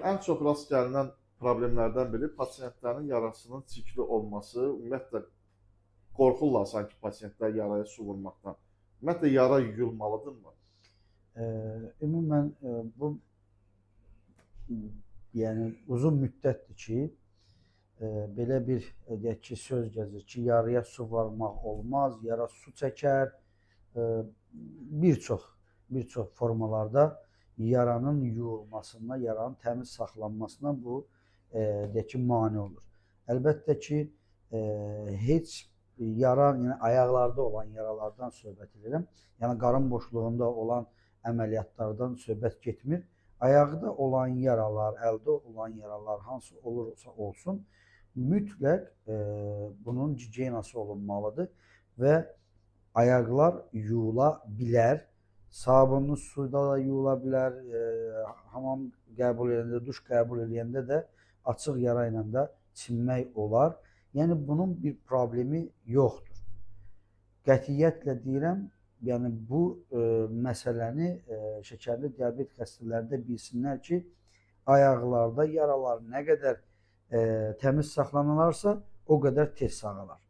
ən çox rast gəlinən problemlərdən biri pasientlərin yarasının çirkli olması. Ümumiyyətlə qorxurlar sanki pasientlər yaraya su vurmaqdan. Ümumiyyətlə yara yuyulmalıdırmı? Ümumən bu yəni uzun müddətdir ki, belə bir deyək ki, söz gəzir ki, yaraya su vurmaq olmaz, yara su çəkər. Bir çox formalarda yaranın yuyulmasına, yaranın təmiz saxlanmasına bu deyək ki, mane olur. Əlbəttə ki, heç yara, yəni ayaqlarda olan yaralardan söhbət edirəm. Yəni qarın boşluğunda olan əməliyyatlardan söhbət getmir. Ayaqda olan yaralar, əldə olan yaralar hansı olursa olsun, mütləq bunun gigiyenası olunmalıdır və ayaqlar yuyula bilər. Sabunlu suda da yuyula bilər, hamam qəbul edəndə, duş qəbul edəndə də açıq yara ilə də çimmək olar. Yəni bunun bir problemi yoxdur. Qətiyyətlə deyirəm, yəni bu məsələni şəkərli diabet xəstələri də bilsinlər ki, ayaqlarda yaralar nə qədər təmiz saxlanılarsa, o qədər tez sağalar.